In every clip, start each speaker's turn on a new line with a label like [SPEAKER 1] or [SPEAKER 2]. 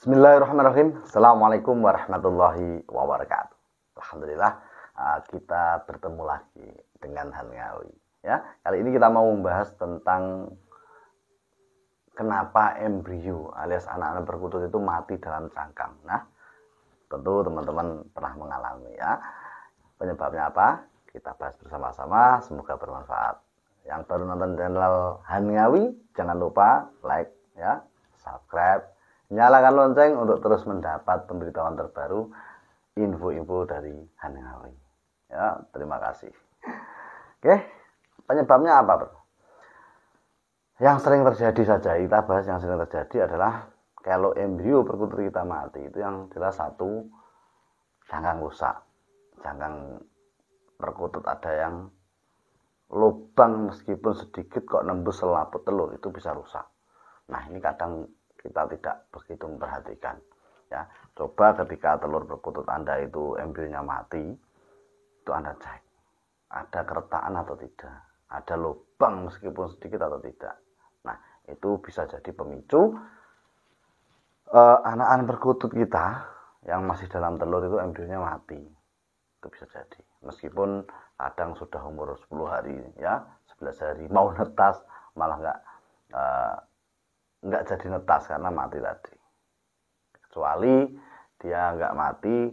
[SPEAKER 1] Bismillahirrahmanirrahim. Assalamualaikum warahmatullahi wabarakatuh. Alhamdulillah kita bertemu lagi dengan Hangawi. Ya, kali ini kita mau membahas tentang kenapa embrio alias anak-anak perkutut itu mati dalam cangkang. Nah, tentu teman-teman pernah mengalami ya. Penyebabnya apa? Kita bahas bersama-sama. Semoga bermanfaat. Yang baru nonton channel Hangawi, jangan lupa like ya, subscribe. Nyalakan lonceng untuk terus mendapat pemberitahuan terbaru, info-info dari Hangawi. Ya, terima kasih. Oke, penyebabnya apa, bro? Yang sering terjadi saja, kita bahas yang sering terjadi adalah kalau embrio perkutut kita mati, itu yang jelas satu, cangkang rusak. Cangkang perkutut ada yang lubang meskipun sedikit kok nembus selaput telur, itu bisa rusak. Nah, ini kadang kita tidak begitu memperhatikan ya. Coba ketika telur perkutut Anda itu embrionya mati, itu Anda cek ada keretakan atau tidak, ada lubang meskipun sedikit atau tidak. Nah, itu bisa jadi pemicu anak-anak perkutut kita yang masih dalam telur itu embrionya mati. Itu bisa jadi meskipun kadang sudah umur 10 hari ya, 11 hari mau netas malah nggak jadi netas karena mati tadi. Kecuali dia nggak mati,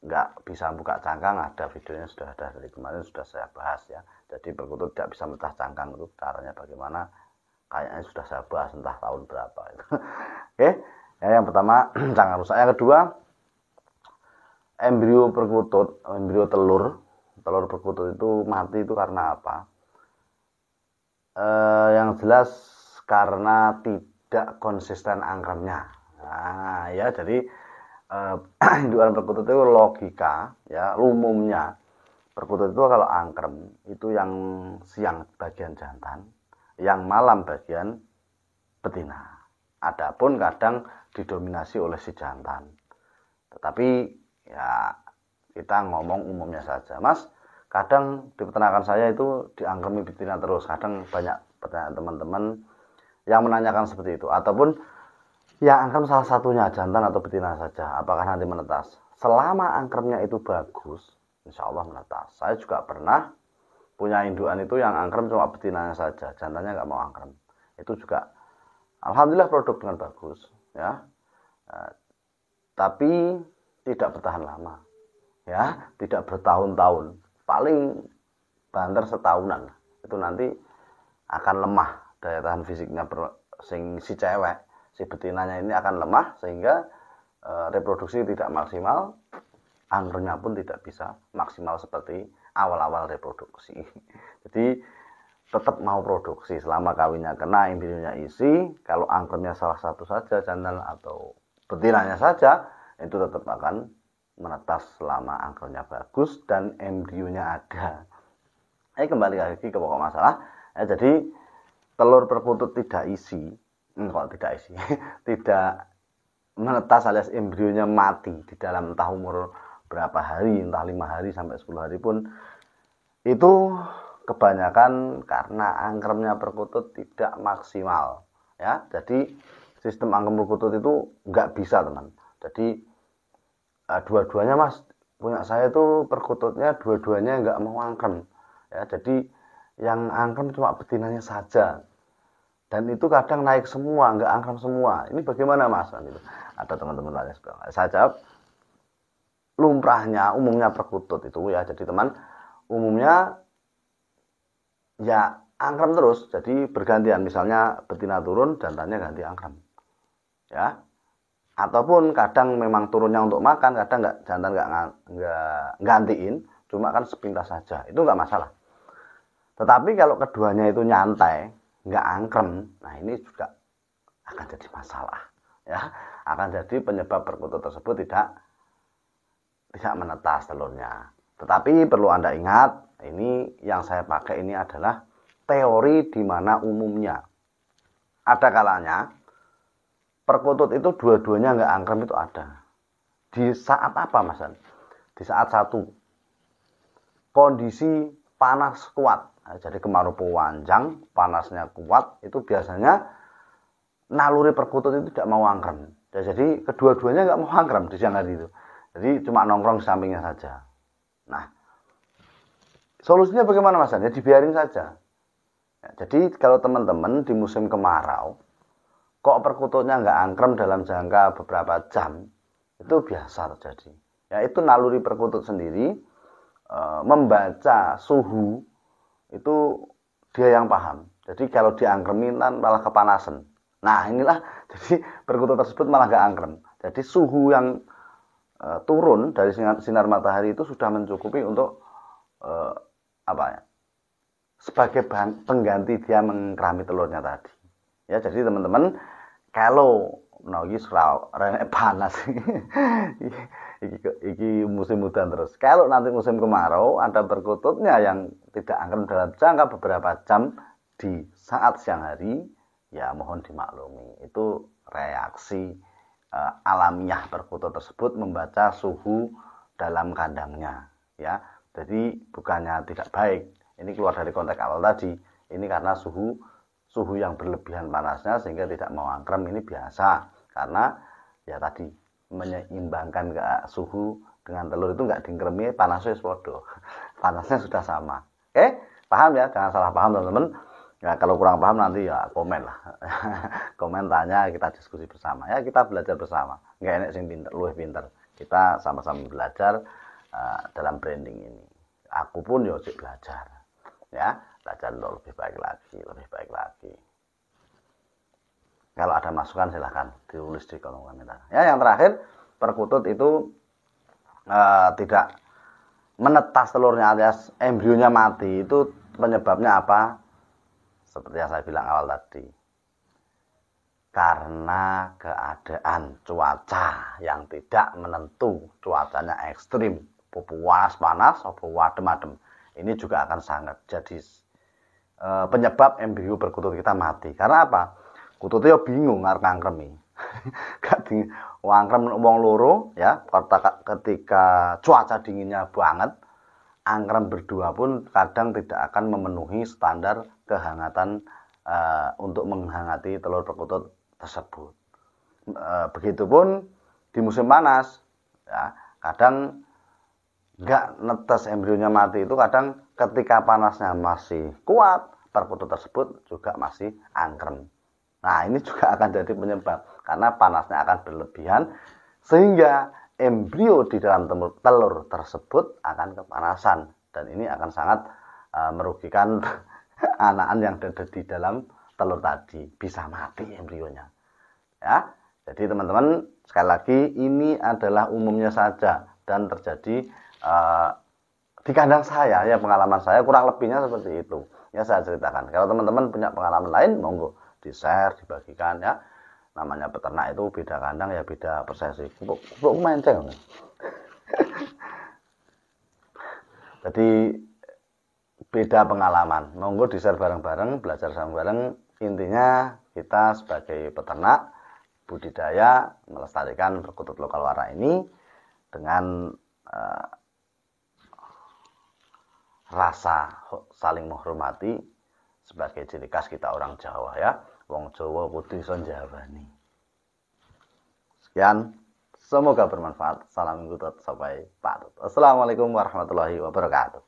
[SPEAKER 1] nggak bisa buka cangkang, ada videonya sudah ada dari kemarin sudah saya bahas ya. Jadi perkutut tidak bisa mecah cangkang itu caranya bagaimana, kayaknya sudah saya bahas entah tahun berapa itu. Oke, ya, yang pertama cangkang rusak. Yang kedua, embrio perkutut, embrio telur perkutut itu mati itu karena apa? Yang jelas karena tidak konsisten angkremnya. Nah, ya jadi indukan perkutut itu logika ya, umumnya perkutut itu kalau angkrem itu yang siang bagian jantan, yang malam bagian betina. Adapun kadang didominasi oleh si jantan. Tetapi ya kita ngomong umumnya saja. Mas, kadang di peternakan saya itu diangkremi betina terus. Kadang banyak pertanyaan teman-teman yang menanyakan seperti itu, ataupun ya angkrem salah satunya jantan atau betina saja, apakah nanti menetas? Selama angkremnya itu bagus, insya Allah menetas. Saya juga pernah punya indukan itu yang angkrem cuma betinanya saja, jantannya nggak mau angkrem. Itu juga alhamdulillah produk dengan bagus ya, tapi tidak bertahan lama ya, tidak bertahun-tahun, paling banter setahunan. Itu nanti akan lemah daya tahan fisiknya si cewek, si betinanya ini akan lemah sehingga reproduksi tidak maksimal, angkremnya pun tidak bisa maksimal seperti awal-awal reproduksi. Jadi tetap mau produksi selama kawinnya kena, embrionya isi. Kalau angkremnya salah satu saja, jantan atau betinanya saja, itu tetap akan menetas selama angkremnya bagus dan embrionya ada. Kembali lagi ke pokok masalah. Jadi telur perkutut tidak isi, tidak menetas alias embrionya mati di dalam entah umur berapa hari, entah 5 hari sampai 10 hari pun, itu kebanyakan karena angkremnya perkutut tidak maksimal ya. Jadi sistem angkrem perkutut itu nggak bisa, teman. Jadi dua-duanya, Mas, punya saya itu perkututnya dua-duanya nggak mau angkrem ya. Jadi yang angkrem cuma betinanya saja. Dan itu kadang naik semua, nggak angkrem semua. Ini bagaimana, Mas? Gitu. Ada teman-teman tanya. Saya jawab, lumrahnya, umumnya perkutut itu ya. Jadi teman, umumnya ya angkrem terus. Jadi bergantian. Misalnya betina turun, jantannya ganti angkrem. Ya. Ataupun kadang memang turunnya untuk makan, kadang jantan nggak gantiin, cuma kan sepintas saja. Itu nggak masalah. Tetapi kalau keduanya itu nyantai, nggak angkrem, nah ini juga akan jadi masalah ya, akan jadi penyebab perkutut tersebut tidak menetas telurnya. Tetapi perlu Anda ingat, ini yang saya pakai ini adalah teori di mana umumnya ada kalanya perkutut itu dua-duanya nggak angkrem itu ada. Di saat apa, Mas? Di saat satu kondisi panas kuat. Jadi kemarau panjang, panasnya kuat, itu biasanya naluri perkutut itu tidak mau angkrem. Ya, jadi kedua-duanya nggak mau angkrem di siang hari itu. Jadi cuma nongkrong di sampingnya saja. Nah, solusinya bagaimana Mas? Ya dibiarin saja. Ya, jadi kalau teman-teman di musim kemarau, kok perkututnya nggak angkrem dalam jangka beberapa jam, itu biasa terjadi. Ya itu naluri perkutut sendiri, membaca suhu itu dia yang paham. Jadi kalau diangkremin malah kepanasan. Nah inilah jadi perkutut tersebut malah nggak angkrem. Jadi suhu yang turun dari sinar matahari itu sudah mencukupi untuk apa ya? Sebagai pengganti dia mengkerami telurnya tadi. Ya jadi teman-teman kalau lagi panas iki musim hujan terus. Kalau nanti musim kemarau ada perkututnya yang tidak angkrem dalam jangka beberapa jam di saat siang hari, ya mohon dimaklumi. Itu reaksi alamiah perkutut tersebut membaca suhu dalam kandangnya, ya. Jadi bukannya tidak baik. Ini keluar dari konteks awal tadi. Ini karena suhu yang berlebihan panasnya sehingga tidak mau angkrem, ini biasa. Karena ya tadi menyeimbangkan ke suhu dengan telur itu nggak diangkremi, panasnya sepodo. Panasnya sudah sama. Oke, paham ya? Jangan salah paham teman-teman. Ya kalau kurang paham nanti ya komen lah. Komen tanya, kita diskusi bersama. Ya kita belajar bersama. Nggak enak sing pinter, luwih pinter. Kita sama-sama belajar dalam branding ini. Aku pun ya belajar. Ya, belajar untuk lebih baik lagi. Kalau ada masukan silahkan ditulis di kolom komentar. Ya, yang terakhir, perkutut itu tidak menetas telurnya alias embrionya mati. Itu penyebabnya apa? Seperti yang saya bilang awal tadi. Karena keadaan cuaca yang tidak menentu, cuacanya ekstrim, puas panas, adem. Ini juga akan sangat jadi penyebab embrio perkutut kita mati. Karena apa? Kututnya bingung ngarep ngangkremi. Ngangkrem wong loro ya, ketika cuaca dinginnya banget, angkrem berdua pun kadang tidak akan memenuhi standar kehangatan untuk menghangati telur perkutut tersebut. Begitupun di musim panas, ya, kadang nggak netes embrionya mati itu kadang ketika panasnya masih kuat, perkutut tersebut juga masih angkrem. Nah ini juga akan jadi penyebab karena panasnya akan berlebihan sehingga embrio di dalam telur tersebut akan kepanasan dan ini akan sangat merugikan anakan yang ada di dalam telur tadi, bisa mati embrionya. Ya, jadi teman-teman sekali lagi ini adalah umumnya saja dan terjadi di kandang saya ya, pengalaman saya kurang lebihnya seperti itu ya saya ceritakan. Kalau teman-teman punya pengalaman lain monggo di share, dibagikan ya. Namanya peternak itu beda kandang ya beda persesi. Untuk menceng. Jadi beda pengalaman. Monggo di share bareng-bareng, belajar sama bareng. Intinya kita sebagai peternak budidaya melestarikan perkutut lokal warna ini dengan rasa saling menghormati sebagai ciri khas kita orang Jawa ya. Wong Jawa kudu iso njawani. Sekian, semoga bermanfaat. Salam ngutut sampai patut. Assalamualaikum warahmatullahi wabarakatuh.